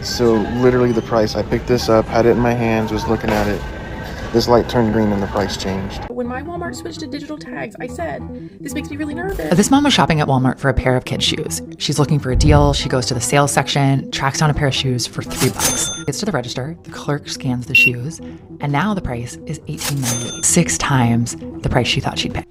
So literally the price, I picked this up, had it in my hands, was looking at it. This light turned green and the price changed. When my Walmart switched to digital tags, I said, this makes me really nervous. This mom was shopping at Walmart for a pair of kids' shoes. She's looking for a deal. She goes to the sales section, tracks down a pair of shoes for $3. Gets to the register, the clerk scans the shoes, and now the price is $18.98, 6 times the price she thought she'd pay.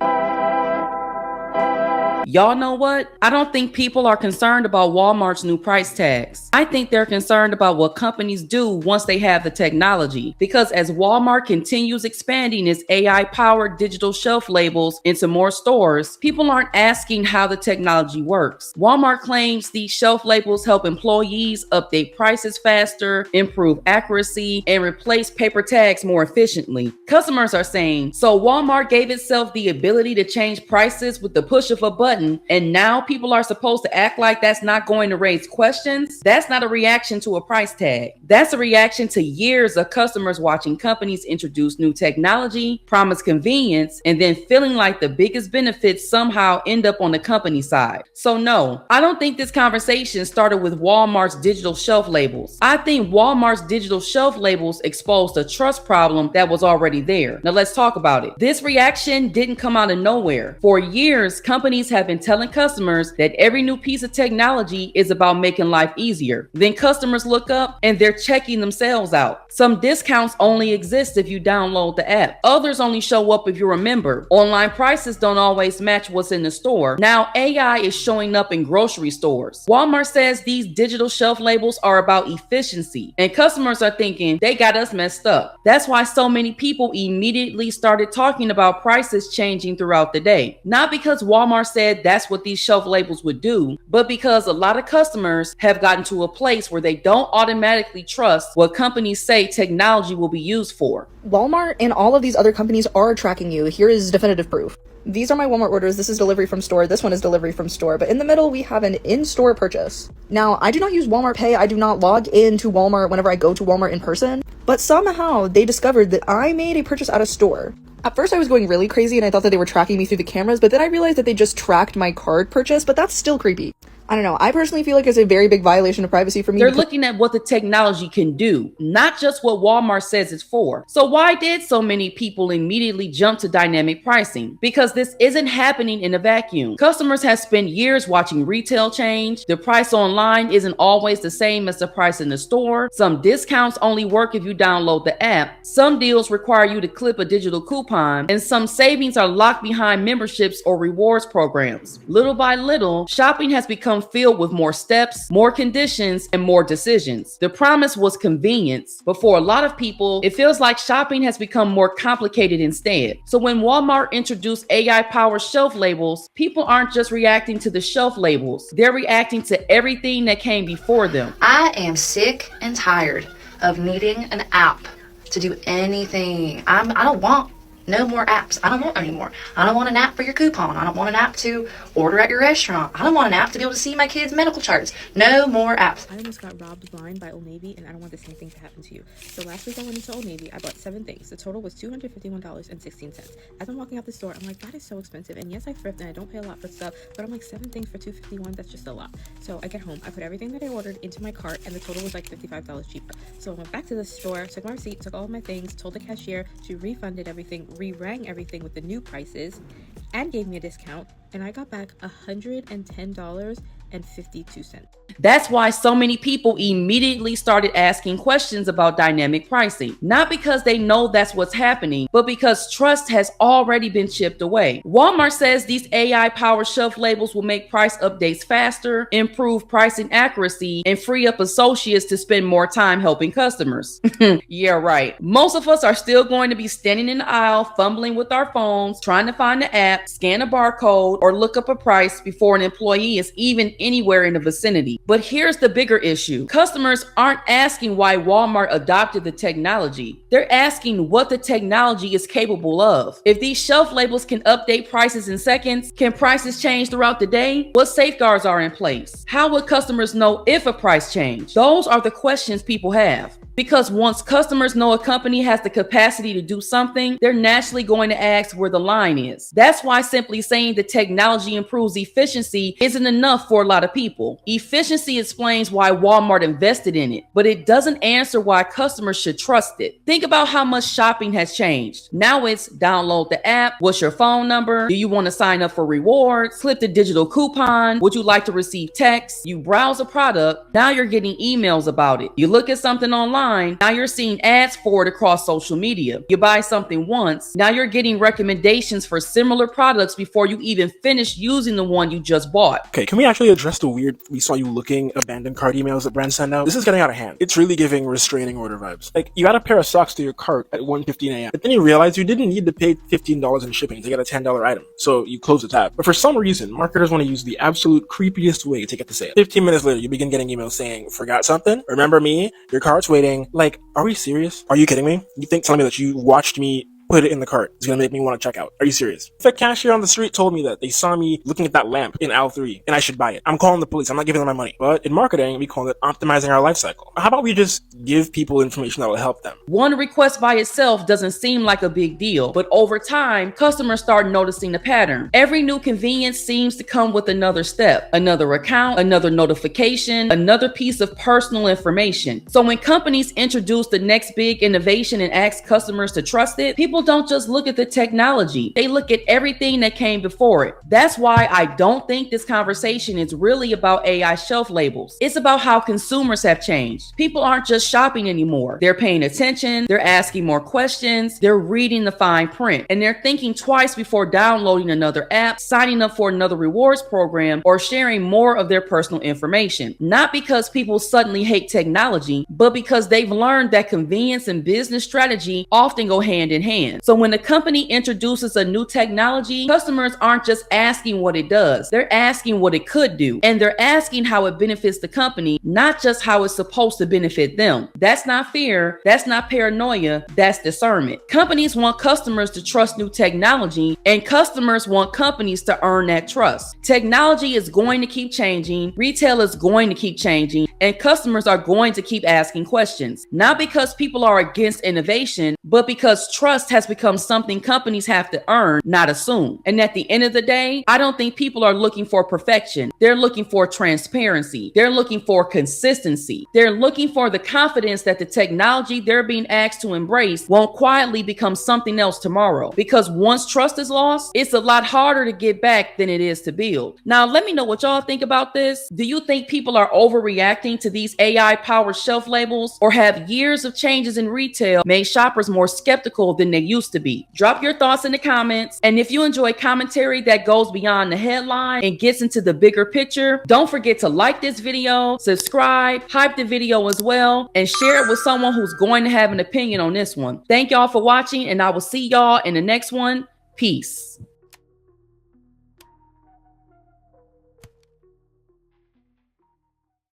Y'all know what? I don't think people are concerned about Walmart's new price tags. I think they're concerned about what companies do once they have the technology. Because as Walmart continues expanding its AI-powered digital shelf labels into more stores, people aren't asking how the technology works. Walmart claims these shelf labels help employees update prices faster, improve accuracy, and replace paper tags more efficiently. Customers are saying, so Walmart gave itself the ability to change prices with the push of a button, and now people are supposed to act like that's not going to raise questions? That's not a reaction to a price tag. That's a reaction to years of customers watching companies introduce new technology, promise convenience, and then feeling like the biggest benefits somehow end up on the company side. So no, I don't think this conversation started with Walmart's digital shelf labels. I think Walmart's digital shelf labels exposed a trust problem that was already there. Now let's talk about it. This reaction didn't come out of nowhere. For years, companies have been telling customers that every new piece of technology is about making life easier. Then customers look up and they're checking themselves out. Some discounts only exist if you download the app. Others only show up if you're a member. Online prices don't always match what's in the store. Now AI is showing up in grocery stores. Walmart says these digital shelf labels are about efficiency, and customers are thinking they got us messed up. That's why so many people immediately started talking about prices changing throughout the day. Not because Walmart said that's what these shelf labels would do, but because a lot of customers have gotten to a place where they don't automatically trust what companies say technology will be used for. Walmart and all of these other companies are tracking you. Here is definitive proof. These are my Walmart orders. This is delivery from store. This one is delivery from store. But in the middle, we have an in-store purchase. Now, I do not use Walmart Pay. I do not log into Walmart whenever I go to Walmart in person. But somehow they discovered that I made a purchase at a store. At first I was going really crazy and I thought that they were tracking me through the cameras, but then I realized that they just tracked my card purchase, but that's still creepy. I don't know. I personally feel like it's a very big violation of privacy for me. They're looking at what the technology can do, not just what Walmart says it's for. So why did so many people immediately jump to dynamic pricing? Because this isn't happening in a vacuum. Customers have spent years watching retail change. The price online isn't always the same as the price in the store. Some discounts only work if you download the app. Some deals require you to clip a digital coupon, and some savings are locked behind memberships or rewards programs. Little by little, shopping has become filled with more steps, more conditions, and more decisions. The promise was convenience, but for a lot of people, it feels like shopping has become more complicated instead. So when Walmart introduced AI-powered shelf labels, people aren't just reacting to the shelf labels, they're reacting to everything that came before them. I am sick and tired of needing an app to do anything. I don't want no more apps. I don't want anymore. I don't want an app for your coupon. I don't want an app to order at your restaurant. I don't want an app to be able to see my kids' medical charts. No more apps. I almost got robbed blind by Old Navy, and I don't want the same thing to happen to you. So last week I went into Old Navy. I bought 7 things. The total was $251.16. As I'm walking out the store, I'm like, that is so expensive. And yes, I thrift and I don't pay a lot for stuff, but I'm like, 7 things for $251, that's just a lot. So I get home, I put everything that I ordered into my cart, and the total was like $55 cheaper. So I went back to the store, took my receipt, took all of my things, told the cashier she refunded everything, re-rang everything with the new prices, and gave me a discount, and I got back $110.52. That's why so many people immediately started asking questions about dynamic pricing. Not because they know that's what's happening, but because trust has already been chipped away. Walmart says these AI-powered shelf labels will make price updates faster, improve pricing accuracy, and free up associates to spend more time helping customers. Yeah, right. Most of us are still going to be standing in the aisle, fumbling with our phones, trying to find the app, scan a barcode, or look up a price before an employee is even anywhere in the vicinity. But here's the bigger issue. Customers aren't asking why Walmart adopted the technology. They're asking what the technology is capable of. If these shelf labels can update prices in seconds, can prices change throughout the day? What safeguards are in place? How would customers know if a price changed? Those are the questions people have. Because once customers know a company has the capacity to do something, they're naturally going to ask where the line is. That's why simply saying the technology improves efficiency isn't enough for a lot of people. Efficiency explains why Walmart invested in it, but it doesn't answer why customers should trust it. Think about how much shopping has changed. Now it's download the app, what's your phone number, do you want to sign up for rewards, clip the digital coupon, would you like to receive text? You browse a product, now you're getting emails about it. You look at something online, now you're seeing ads for it across social media. You buy something once, now you're getting recommendations for similar products before you even finish using the one you just bought. Okay, can we actually address the weird "we saw you looking" abandoned cart emails that brands send out? This is getting out of hand. It's really giving restraining order vibes. Like, you add a pair of socks to your cart at 1:15 a.m., but then you realize you didn't need to pay $15 in shipping to get a $10 item, so you close the tab. But for some reason, marketers want to use the absolute creepiest way to get the sale. 15 minutes later, you begin getting emails saying, "Forgot something? Remember me? Your cart's waiting." Like, are we serious? Are you kidding me? You think telling me that you watched me put it in the cart is gonna make me want to check out? Are you serious? If a cashier on the street told me that they saw me looking at that lamp in aisle 3 and I should buy it, I'm calling the police. I'm not giving them my money. But in marketing, we call it optimizing our life cycle. How about we just give people information that will help them? One request by itself doesn't seem like a big deal, but over time, customers start noticing the pattern. Every new convenience seems to come with another step, another account, another notification, another piece of personal information. So when companies introduce the next big innovation and ask customers to trust it, people don't just look at the technology, they look at everything that came before it. That's why I don't think this conversation is really about AI shelf labels. It's about how consumers have changed. People aren't just shopping anymore. They're paying attention, they're asking more questions, they're reading the fine print, and they're thinking twice before downloading another app, signing up for another rewards program, or sharing more of their personal information. Not because people suddenly hate technology, but because they've learned that convenience and business strategy often go hand in hand. So when a company introduces a new technology, customers aren't just asking what it does, they're asking what it could do. And they're asking how it benefits the company, not just how it's supposed to benefit them. That's not fear, that's not paranoia, that's discernment. Companies want customers to trust new technology, and customers want companies to earn that trust. Technology is going to keep changing, retail is going to keep changing, and customers are going to keep asking questions. Not because people are against innovation, but because trust has become something companies have to earn, not assume. And at the end of the day, I don't think people are looking for perfection. They're looking for transparency. They're looking for consistency. They're looking for the confidence that the technology they're being asked to embrace won't quietly become something else tomorrow. Because once trust is lost, it's a lot harder to get back than it is to build. Now, let me know what y'all think about this. Do you think people are overreacting to these AI-powered shelf labels, or have years of changes in retail made shoppers more skeptical than they used to be? Drop your thoughts in the comments, and if you enjoy commentary that goes beyond the headline and gets into the bigger picture, don't forget to like this video, subscribe, hype the video as well, and share it with someone who's going to have an opinion on this one. Thank y'all for watching, and I will see y'all in the next one. Peace.